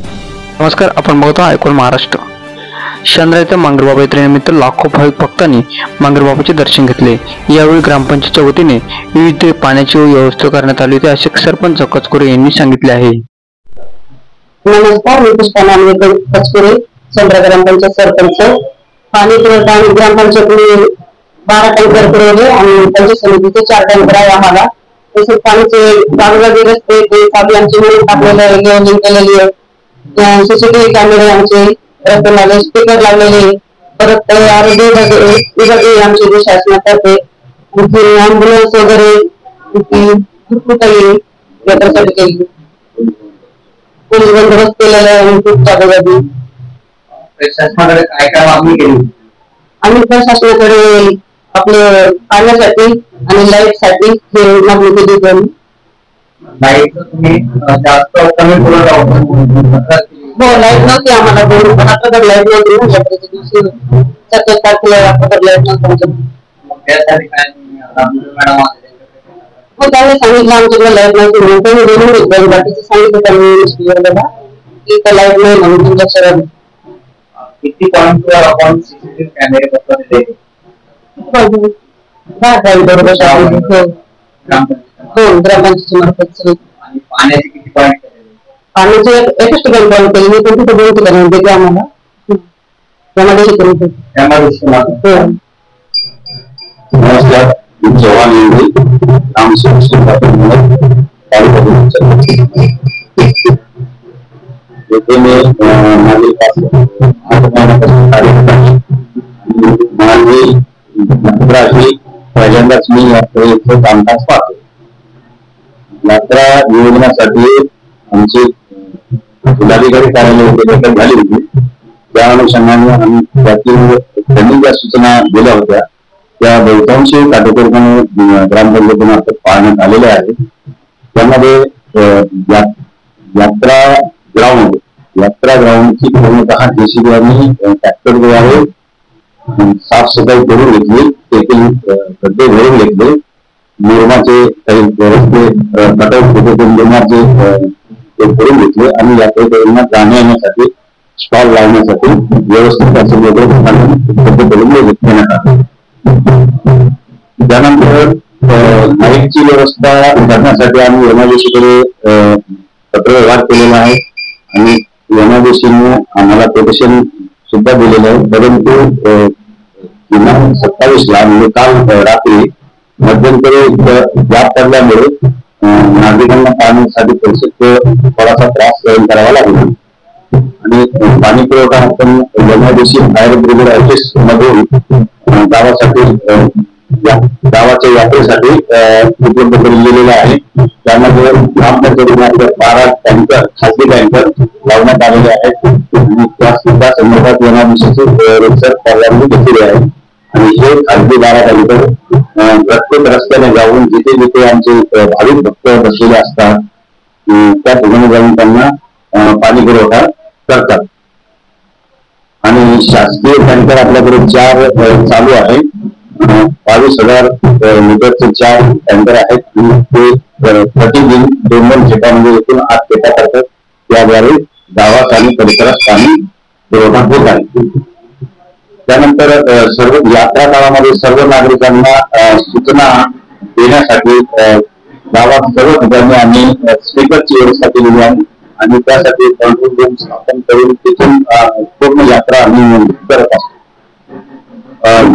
नमस्कार, आपण बघतो ऐकून महाराष्ट्र. चंद्राच्या मांगरबाबा यात्रेनिमित्त लाखो भाविक भक्तांनी मांगरबाबाचे दर्शन घेतले. यावेळी ग्रामपंचायतच्या वतीने विविध पाण्याची व्यवस्था करण्यात आली होती, असे सरपंच कचकुरे यांनी सांगितले आहे. नमस्कार, मी पुष्पा नांदेकर कचकुरे, चंद्र ग्रामपंचायत सरपंच. पाणी पुरवठा आणि ग्रामपंचायतने 12 टँकर पुरवले आणि पंचायत समितीचे 4 टँकर आहे आम्हाला. तसेच पाण्याचे जागोजागी रस्ते ते चाबी आमची मिळून टाकलेले नियोजन केलेली आहे. सीसीटीव्ही कॅमेरे आमचे रस्त्याला स्पीकर लावलेले, परत आरोग्य विभाग आमची शासनातर्फे अँब्युलन्स वगैरे भरपूर काही याच्यासाठी केली. पोलीस बंदोबस्त केलेला आहे खूप जागोजागी. शासनाकडे काय काय मागणी केली? आम्ही प्रशासनाकडे आपले पाण्यासाठी आणि लाईट साठी हे मागणी केली. लाईट तुम्ही जास्त कमी पुरवठा होता? हो, लाईट नव्हती आम्हाला. आता तर लाईट नव्हती ना, यात्रेच्या दिवशी 27 तारखेला आता तर लाईट नव्हती. त्यासाठी काय मॅडम हो, त्यांनी सांगितलं आमच्याकडे लाईट नव्हती म्हणून त्यांनी बोलून घेतलं. बाकीचं सांगितलं त्यांनी की तर लाईट नाही म्हणून तुमच्या शहरात. किती पॉईंटवर आपण सीसीटीव्ही कॅमेरे बसवले? 10 बरोबर ग्रामपंचायतीच्या मार्फत सगळी. आणि पाण्याचे किती पॉईंट? पाण्याचे एकच ठिकाणी कॉल केली, पण तिथे 2 ठिकाणी देते आम्हाला. त्यामध्ये करून नमस्कार, मी चव्हाण यांनी काम येथे मी मागील 5-8 महिन्यापासून कार्यरत आहे. आणि यात्रा ही पहिल्यांदाच मी यात्रेचं कामकाज पाहतो. यात्रा नियोजनासाठी आमची जिल्हाधिकारी कार्यालय झाली होती. त्या अनुषंगाने आम्ही त्यातील त्यांनी ज्या सूचना दिल्या होत्या त्या बहुतांशी काटेकोरपणे ग्रामपंचायतीमार्फत पाळण्यात आलेल्या आहेत. त्यामध्ये यात्रा ग्राउंडची पूर्णतः जेसीबी आणि ट्रॅक्टरद्वारे साफसफाई करून घेतली. तेथील खड्डे भरून घेतले. निर्माचे काही रस्ते कटआउट होते निर्माचे ते भरून घेतले आणि यात्रेकरूंना जाण्या येण्यासाठी स्टॉल लावण्यासाठी व्यवस्थित देण्यात आले. त्यानंतर लाईटची व्यवस्था करण्यासाठी आम्ही एमआयडीसीकडे पत्रव्यवहार केलेला आहे आणि एमआयडीसीने आम्हाला कोटेशन सुद्धा दिलेलं आहे. परंतु 27ला म्हणजे काल रात्री मध्यंतरी गॅप पडल्यामुळे नागरिकांना पाण्यासाठी थोडासा त्रास सहन करावा लागला आणि पाणी पुरवठा आपण एमआयडीसी फायर ब्रिगेड ऑफिस मधून गावाच्या यात्रेसाठी उपलब्ध करून दिलेला आहे. त्यामध्ये ग्रामपंचायतीने 12 टँकर खासगी टँकर लावण्यात आलेले आहेत आणि त्या सुद्धा संदर्भात एमआयडीसीची रिसर्च परवानगी घेतलेली आहे. आणि हे खासगी 12 टँकर प्रत्येक रस्त्याने जाऊन जिथे जिथे आमचे भाविक भक्त बसलेले असतात त्या ठिकाणी जाऊन त्यांना पाणी पुरवठा करतात. आणि शासकीय टँकर आपल्याकडे 4 चालू आहे. 22,000 लिटरचे 4 टँकर आहेत आणि ते प्रतिदिन 2 खेपा म्हणजे एकूण 8 खेपा करतात. त्याद्वारे गावात आणि परिसरात पाणी पुरवठा होत आहे. त्यानंतर सर्व यात्रा काळामध्ये सर्व नागरिकांना सूचना देण्यासाठी गावात सर्व ठिकाणी आम्ही स्पीकरची व्यवस्था केलेली आहे आणि त्यासाठी कंट्रोल रूम स्थापन करून तिथून पूर्ण यात्रा आम्ही करत असतो.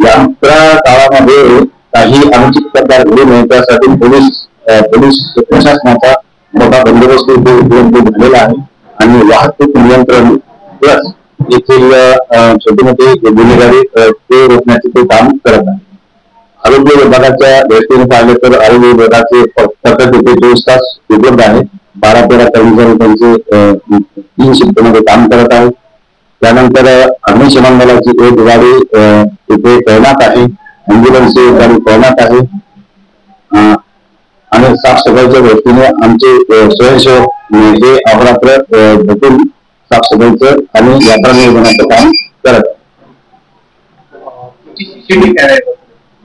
यात्रा काळामध्ये काही अनुचित प्रकार घडू नये त्यासाठी पोलीस प्रशासनाचा मोठा बंदोबस्त उपलब्ध झालेला आहे आणि वाहतूक नियंत्रण प्लस येथील छोटे मोठे गुन्हेगारी ते रोखण्याचे ते काम करत आहे. आरोग्य विभागाच्या दृष्टीने पाहिले तर आरोग्य विभागाचे पथक तिथे 24 तास उपलब्ध आहे. 12-13 कर्मचारी त्यांचे 3 शिफ्टमध्ये काम करत आहेत. त्यानंतर अग्निशमन दलाची एक गाडी तिथे तैनात आहे. अँब्युलन्सची एक गाडी तैनात आहे आणि साफसफाईच्या दृष्टीने आमचे स्वयंसेवक हे अहोरात्र भेटून साफसफाईचं आणि यात्रा नियोजनाचं काम करत आहे.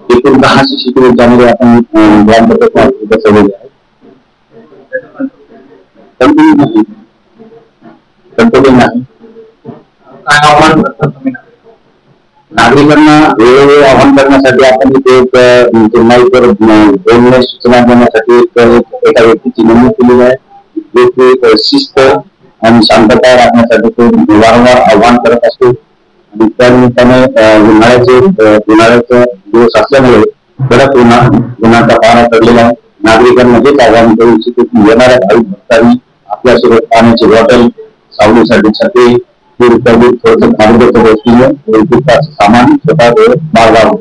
एकूण 10 सीसीटीव्ही कॅमेरे आपण ग्रामपंचायत बसवलेले आहेत. कंट्रोलिंग आहे. काय आव्हान करता तुम्ही? नागरिकांना वेळोवेळी आवाहन करण्यासाठी आपण इथे एक नाही तर बोलणे सूचना देण्यासाठी एका व्यक्तीची नेमणूक केलेली आहे, जे की शिस्त आणि शांतता राखण्यासाठी तो वारंवार आव्हान करत असतो. आणि त्यानिमित्ताने उन्हाळ्याचा दिवस असल्यामुळे कडक उन्हाचा पारा पडलेला आहे. नागरिकांना हेच आवाहन करू इच्छितो की येणाऱ्या भाविक भक्तांनी आपल्यासोबत पाण्याची बॉटल, सावलीसाठी छत्री, थोडंसं गोष्टीने सामान स्वतः बाळगावं.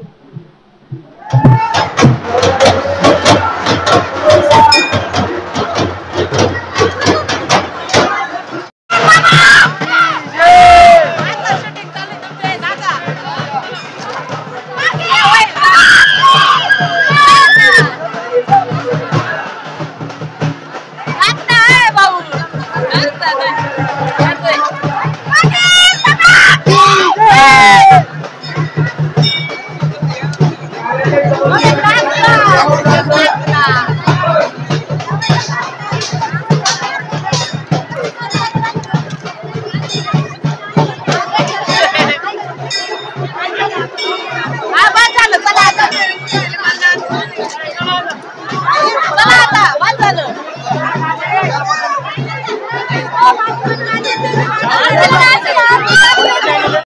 चला